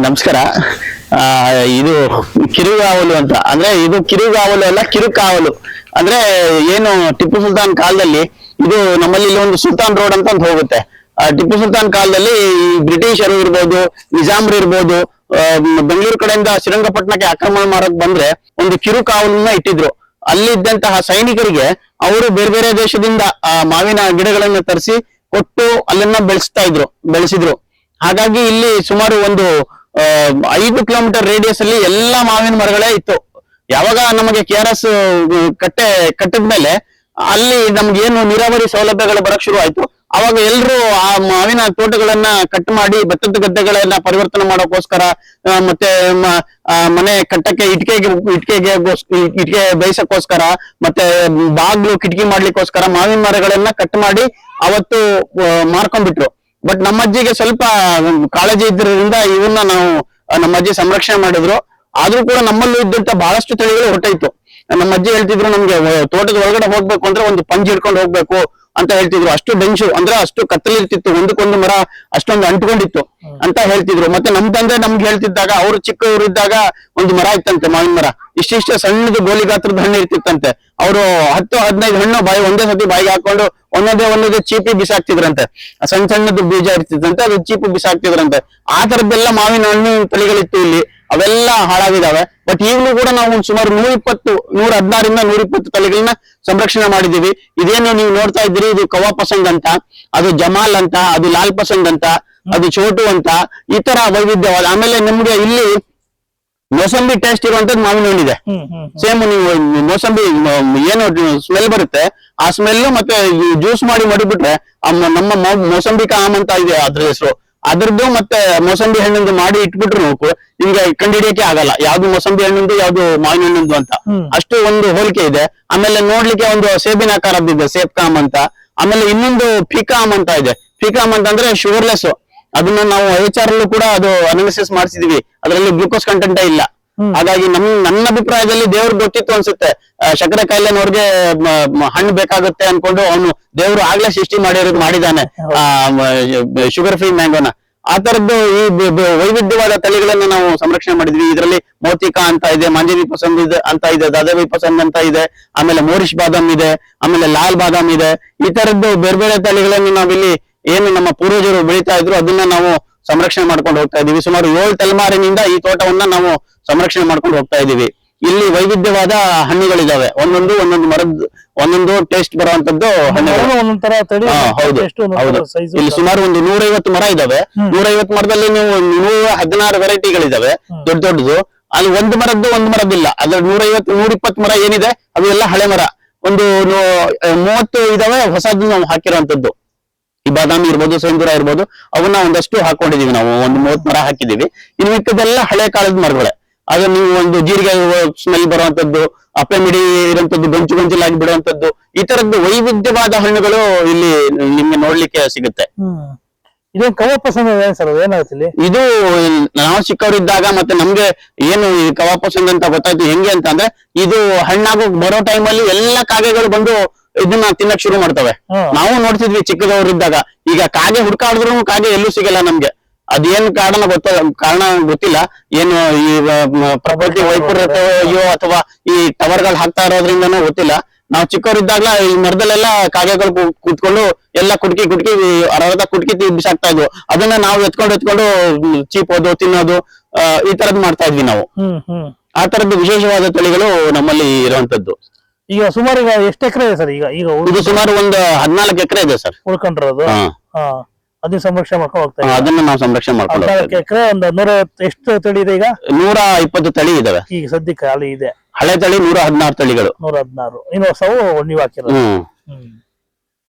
ನಮಸ್ಕಾರ. ಇದು ಕಿರುಗಾವಲು ಅಂತ ಅಂದ್ರೆ ಇದು ಕಿರುಗಾವಲು ಅಲ್ಲ, ಕಿರುಕಾವಲು ಅಂದ್ರೆ ಏನು ಟಿಪ್ಪು ಸುಲ್ತಾನ್ ಕಾಲದಲ್ಲಿ ಇದು ನಮ್ಮಲ್ಲಿ ಒಂದು ಸುಲ್ತಾನ್ ರೋಡ್ ಅಂತ ಹೋಗುತ್ತೆ. ಟಿಪ್ಪು ಸುಲ್ತಾನ್ ಕಾಲದಲ್ಲಿ ಬ್ರಿಟಿಷರು ಇರ್ಬೋದು, ನಿಜಾಮ್ರು ಇರ್ಬೋದು, ಬೆಂಗಳೂರು ಕಡೆಯಿಂದ ಶ್ರೀರಂಗಪಟ್ಟಣಕ್ಕೆ ಆಕ್ರಮಣ ಮಾಡಕ್ ಬಂದ್ರೆ ಒಂದು ಕಿರುಕಾವಲನ್ನ ಇಟ್ಟಿದ್ರು. ಅಲ್ಲಿದ್ದಂತಹ ಸೈನಿಕರಿಗೆ ಅವರು ಬೇರೆ ಬೇರೆ ದೇಶದಿಂದ ಮಾವಿನ ಗಿಡಗಳನ್ನ ತರಿಸಿ ಕೊಟ್ಟು ಅಲ್ಲನ್ನ ಬೆಳೆಸಿದ್ರು. ಹಾಗಾಗಿ ಇಲ್ಲಿ ಸುಮಾರು ಒಂದು 5 ಕಿಲೋಮೀಟರ್ ರೇಡಿಯಸ್ ಅಲ್ಲಿ ಎಲ್ಲಾ ಮಾವಿನ ಮರಗಳೇ ಇತ್ತು. ಯಾವಾಗ ನಮಗೆ KRS ಕಟ್ಟಿದ ಮೇಲೆ ಅಲ್ಲಿ ನಮ್ಗೆ ಏನು ನೀರಾವರಿ ಸೌಲಭ್ಯಗಳು ಬರಕ್ ಶುರು ಆಯ್ತು, ಅವಾಗ ಎಲ್ರು ಆ ಮಾವಿನ ತೋಟಗಳನ್ನ ಕಟ್ ಮಾಡಿ ಭತ್ತದ ಗದ್ದೆಗಳನ್ನ ಪರಿವರ್ತನೆ ಮಾಡೋಕೋಸ್ಕರ ಮತ್ತೆ ಮನೆ ಕಟ್ಟಕ್ಕೆ ಇಟ್ಕೆ ಬೇಯಿಸಕ್ಕೋಸ್ಕರ ಮತ್ತೆ ಬಾಗ್ಲು ಕಿಟಕಿ ಮಾಡ್ಲಿಕ್ಕೋಸ್ಕರ ಮಾವಿನ ಮರಗಳನ್ನ ಕಟ್ ಮಾಡಿ ಅವತ್ತು ಮಾರ್ಕೊಂಡ್ಬಿಟ್ರು. ಬಟ್ ನಮ್ಮ ಅಜ್ಜಿಗೆ ಸ್ವಲ್ಪ ಕಾಳಜಿ ಇದ್ರಿಂದ ಇವನ್ನ ನಾವು ನಮ್ಮ ಅಜ್ಜಿ ಸಂರಕ್ಷಣೆ ಮಾಡಿದ್ರು. ಆದ್ರೂ ಕೂಡ ನಮ್ಮಲ್ಲೂ ಇದ್ದಂತ ಬಹಳಷ್ಟು ತಳಿಗಳು ಹೊರಟೈತು. ನಮ್ಮ ಅಜ್ಜಿ ಹೇಳ್ತಿದ್ರು, ನಮ್ಗೆ ತೋಟದ ಒಳಗಡೆ ಹೋಗ್ಬೇಕು ಅಂದ್ರೆ ಒಂದು ಪಂಜ್ ಹಿಡ್ಕೊಂಡು ಹೋಗ್ಬೇಕು ಅಂತ ಹೇಳ್ತಿದ್ರು. ಅಷ್ಟು ಡೆನ್ಶು ಅಂದ್ರೆ ಅಷ್ಟು ಕತ್ತಲಿರ್ತಿತ್ತು, ಒಂದಕ್ಕೊಂದು ಮರ ಅಷ್ಟೊಂದು ಅಂಟ್ಕೊಂಡಿತ್ತು ಅಂತ ಹೇಳ್ತಿದ್ರು. ಮತ್ತೆ ನಮ್ ತಂದೆ ನಮ್ಗೆ ಹೇಳ್ತಿದ್ದಾಗ, ಅವ್ರು ಚಿಕ್ಕವರಿದ್ದಾಗ ಒಂದು ಮರ ಇತ್ತಂತೆ, ಮಾವಿನ ಮರ, ಇಷ್ಟಿಷ್ಟೇ ಸಣ್ಣದು ಗೋಲಿ ಗಾತ್ರದ ಹಣ್ಣು ಇರ್ತಿತ್ತಂತೆ. ಅವರು 10-15 ಹಣ್ಣು ಒಂದೇ ಸತಿ ಬಾಯಿಗೆ ಹಾಕೊಂಡು ಒಂದೊಂದೇ ಚೀಪಿ ಬಿಸಾಕ್ತಿದ್ರಂತೆ. ಸಣ್ಣದು ಬೀಜ ಇರ್ತಿತ್ತಂತೆ, ಅದು ಚೀಪು ಬಿಸಾಕ್ತಿದ್ರಂತೆ. ಆ ತರದ್ದೆಲ್ಲ ಮಾವಿನ ಹಣ್ಣು ತಳಿಗಳಿತ್ತು ಇಲ್ಲಿ, ಅವೆಲ್ಲ ಹಾಳಾಗಿದ್ದಾವೆ. ಬಟ್ ಈಗಲೂ ಕೂಡ ನಾವು ಸುಮಾರು 116ರಿಂದ 120 ತಳಿಗಳನ್ನ ಸಂರಕ್ಷಣೆ ಮಾಡಿದೀವಿ. ಇದೇನು ನೀವು ನೋಡ್ತಾ ಇದ್ದೀರಿ, ಇದು ಕವಾ ಪಸಂದ್ ಅಂತ, ಅದು ಜಮಾಲ್ ಅಂತ, ಅದು ಲಾಲ್ ಪಸಂದ್ ಅಂತ, ಅದು ಚೋಟು ಅಂತ, ಈ ತರ ವೈವಿಧ್ಯವಾದ. ಆಮೇಲೆ ನಿಮ್ಗೆ ಇಲ್ಲಿ ಮೋಸಂಬಿ ಟೇಸ್ಟ್ ಇರುವಂತದ್ದು ಮಾವಿನ ಹಣ್ಣಿದೆ. ಸೇಮ್ ನೀವು ಮೋಸಂಬಿ ಏನು ಸ್ಮೆಲ್ ಬರುತ್ತೆ, ಆ ಸ್ಮೆಲ್ ಮತ್ತೆ ಜ್ಯೂಸ್ ಮಾಡಿ ಮಡಿಬಿಟ್ರೆ ನಮ್ಮ ಮೋಸಂಬಿ ಕಾಮ್ ಅಂತ ಇದೆ ಅದ್ರ ಹೆಸರು, ಅದ್ರದ್ದು ಮತ್ತೆ ಮೋಸಂಬಿ ಹಣ್ಣಿಂದು ಮಾಡಿ ಇಟ್ಬಿಟ್ರು ನಿಮ್ಗೆ ಕಂಡುಹಿಡಿಯಕ್ಕೆ ಆಗಲ್ಲ ಯಾವ್ದು ಮೋಸಂಬಿ ಹಣ್ಣಿಂದು ಯಾವ್ದು ಮಾವಿನ ಹಣ್ಣಿಂದು ಅಂತ. ಅಷ್ಟು ಒಂದು ಹೋಲಿಕೆ ಇದೆ. ಆಮೇಲೆ ನೋಡ್ಲಿಕ್ಕೆ ಒಂದು ಸೇಬಿನ ಆಕಾರದ್ದಿದೆ, ಸೇಬ್ ಕಾಮ್ ಅಂತ. ಆಮೇಲೆ ಇನ್ನೊಂದು ಫಿಕಾಮ್ ಅಂತ ಇದೆ. ಫಿಕಾಮ್ ಅಂತಂದ್ರೆ ಶುಗರ್ಲೆಸ್. ಅದನ್ನ ನಾವು HR ಅಲ್ಲೂ ಕೂಡ ಅದು ಅನಾಲಿಸಿಸ್ ಮಾಡಿಸಿದೀವಿ, ಅದರಲ್ಲಿ ಗ್ಲೂಕೋಸ್ ಕಂಟೆಂಟ್ ಇಲ್ಲ. ಹಾಗಾಗಿ ನನ್ನ ಅಭಿಪ್ರಾಯದಲ್ಲಿ ದೇವ್ರಿಗೆ ಗೊತ್ತಿತ್ತು ಅನ್ಸುತ್ತೆ, ಸಕ್ಕರೆ ಕಾಯಿಲೆನವ್ರಿಗೆ ಹಣ್ಣು ಬೇಕಾಗುತ್ತೆ ಅನ್ಕೊಂಡು ಅವನು ದೇವ್ರು ಆಗ್ಲೇ ಸೃಷ್ಟಿ ಮಾಡಿದಾನೆ ಶುಗರ್ ಫ್ರೀ ಮ್ಯಾಂಗೋನ. ಆ ತರದ್ದು ಈ ವೈವಿಧ್ಯವಾದ ತಳಿಗಳನ್ನ ನಾವು ಸಂರಕ್ಷಣೆ ಮಾಡಿದ್ವಿ. ಇದರಲ್ಲಿ ಮೋತಿಕಾ ಅಂತ ಇದೆ, ಮಾಂಜರಿ ಪಸಂದ್ ಅಂತ ಇದೆ, ದಾದಾಬಿ ಪಸಂದ್ ಅಂತ ಇದೆ, ಆಮೇಲೆ ಮೋರಿಶ್ ಬಾದಾಮ್ ಇದೆ, ಆಮೇಲೆ ಲಾಲ್ ಬಾದಾಮ್ ಇದೆ. ಈ ತರದ್ದು ಬೇರೆ ಬೇರೆ ತಳಿಗಳನ್ನು ನಾವಿಲ್ಲಿ ಏನು ನಮ್ಮ ಪೂರ್ವಜರು ಬೆಳೀತಾ ಇದ್ರು ಅದನ್ನ ನಾವು ಸಂರಕ್ಷಣೆ ಮಾಡ್ಕೊಂಡು ಹೋಗ್ತಾ ಇದೀವಿ. ಸುಮಾರು 7 ತಲೆಮಾರಿನಿಂದ ಈ ತೋಟವನ್ನ ನಾವು ಸಂರಕ್ಷಣೆ ಮಾಡ್ಕೊಂಡು ಹೋಗ್ತಾ ಇದೀವಿ. ಇಲ್ಲಿ ವೈವಿಧ್ಯವಾದ ಹಣ್ಣುಗಳಿದಾವೆ, ಒಂದೊಂದು ಮರದ ಒಂದೊಂದು ಟೇಸ್ಟ್ ಬರುವಂತದ್ದು ಹಣ್ಣುಗಳು. ಹೌದು, ಇಲ್ಲಿ ಸುಮಾರು ಒಂದು 150 ಮರ ಇದಾವೆ. 150 ಮರದಲ್ಲಿ ನೀವು 116 ವೆರೈಟಿಗಳಿದಾವೆ, ದೊಡ್ಡದು. ಅಲ್ಲಿ ಒಂದು ಮರದ್ದಿಲ್ಲ. ಅದ್ರ 150-120 ಮರ ಏನಿದೆ ಅದು ಎಲ್ಲ ಹಳೆ ಮರ. ಒಂದು 30 ಇದಾವೆ ಹೊಸದು ನಾವು ಹಾಕಿರುವಂತದ್ದು. ಈ ಬಾದಾಮಿ ಇರ್ಬೋದು, ಸೇಂದೂರ ಇರ್ಬೋದು, ಅವನ್ನ ಒಂದಷ್ಟು ಹಾಕೊಂಡಿದೀವಿ ನಾವು. ಒಂದು 30 ಮರ ಹಾಕಿದೀವಿ. ಇನ್ನು ಮಿಕ್ಕದೆಲ್ಲ ಹಳೆ ಕಾಲದ ಮರಗಳೇ. ಅದು ನೀವು ಒಂದು ಜೀರಿಗೆ ಸ್ಮೆಲ್ ಬರುವಂತದ್ದು, ಅಪ್ಪೆ ಮಿಡಿ ಇರುವಂತದ್ದು, ಗೊಂಚಲಾಗಿ ಬಿಡುವಂತದ್ದು, ಈ ತರದ್ದು ವೈವಿಧ್ಯವಾದ ಹಣ್ಣುಗಳು ಇಲ್ಲಿ ನಿಮ್ಗೆ ನೋಡ್ಲಿಕ್ಕೆ ಸಿಗುತ್ತೆ. ಇದು ಕವಾ ಪಸಂದ್ ಸರ್, ಏನಾಗುತ್ತೆ ಇದು ನಾವು ಚಿಕ್ಕವರಿದ್ದಾಗ ಮತ್ತೆ ನಮ್ಗೆ ಏನು ಈ ಕವಾ ಪಸಂದ್ ಅಂತ ಗೊತ್ತಾಯ್ತು ಹೆಂಗೆ ಅಂತ ಅಂದ್ರೆ, ಇದು ಹಣ್ಣಾಗೋ ಬರೋ ಟೈಮಲ್ಲಿ ಎಲ್ಲಾ ಕಾಗೆಗಳು ಬಂದು ಇದನ್ನ ತಿನ್ನಕ್ ಶುರು ಮಾಡ್ತವೆ. ನಾವು ನೋಡ್ತಿದ್ವಿ ಚಿಕ್ಕದವರಿದ್ದಾಗ. ಈಗ ಕಾಗೆ ಹುಡ್ಕಾಡಿದ್ರು ಕಾಗೆ ಎಲ್ಲೂ ಸಿಗಲ್ಲ ನಮ್ಗೆ. ಅದೇನ್ ಕಾರಣ ಗೊತ್ತಿಲ್ಲ. ಏನು ಈ ಪ್ರಕೃತಿ ವೈಪರೀತ್ಯವೋ ಅಥವಾ ಈ ಟವರ್ಗಳು ಹಾಕ್ತಾ ಇರೋದ್ರಿಂದನೂ ಗೊತ್ತಿಲ್ಲ. ನಾವು ಚಿಕ್ಕವರಿದ್ದಾಗ್ಲ ಈ ಮರದಲ್ಲೆಲ್ಲ ಕಾಗೆಗಳು ಕೂತ್ಕೊಂಡು ಎಲ್ಲ ಕುಟ್ಕಿ ಅರ್ಧ ಕುಟ್ಕಿ ಬಿಸಾಕ್ತಾ ಇದ್ವು. ಅದನ್ನ ನಾವು ಎತ್ಕೊಂಡು ಚೀಪೋದು, ತಿನ್ನೋದು, ಈ ತರದ್ ಮಾಡ್ತಾ ಇದ್ವಿ ನಾವು. ಆ ತರದ್ದು ವಿಶೇಷವಾದ ತಳಿಗಳು ನಮ್ಮಲ್ಲಿ ಇರುವಂತದ್ದು. ಈಗ ಸುಮಾರು ಎಷ್ಟು ಎಕರೆ ಇದೆ ಸರ್? ಈಗ ಇದು ಸುಮಾರು ಒಂದು 14 ಎಕರೆ ಇದೆ ಸರ್ ಉಳ್ಕೊಂಡಿರೋದು. ಅದನ್ನ ಸಂರಕ್ಷಣೆ ಮಾಡ್ಕೊಂಡು ಹೋಗ್ತಾ ಇದ್ದೀವಿ. ಅದನ್ನ ನಾವು ಸಂರಕ್ಷಣೆ ಮಾಡ್ಕೊಂಡು 14 ಎಕರೆ. ಒಂದು 150 ಎಷ್ಟು ತಳಿ ಇದೆ ಈಗ? 120 ತಳಿ ಇದಾವೆ ಈಗ ಸದ್ಯಕ್ಕೆ. ಅಲ್ಲಿ ಇದೆ ಹಳೆ ತಳಿ 116 ತಳಿಗಳು. 116. ಇನ್ನು ಹೊಸವು ನೀವು ಹಾಕಿರೋದು.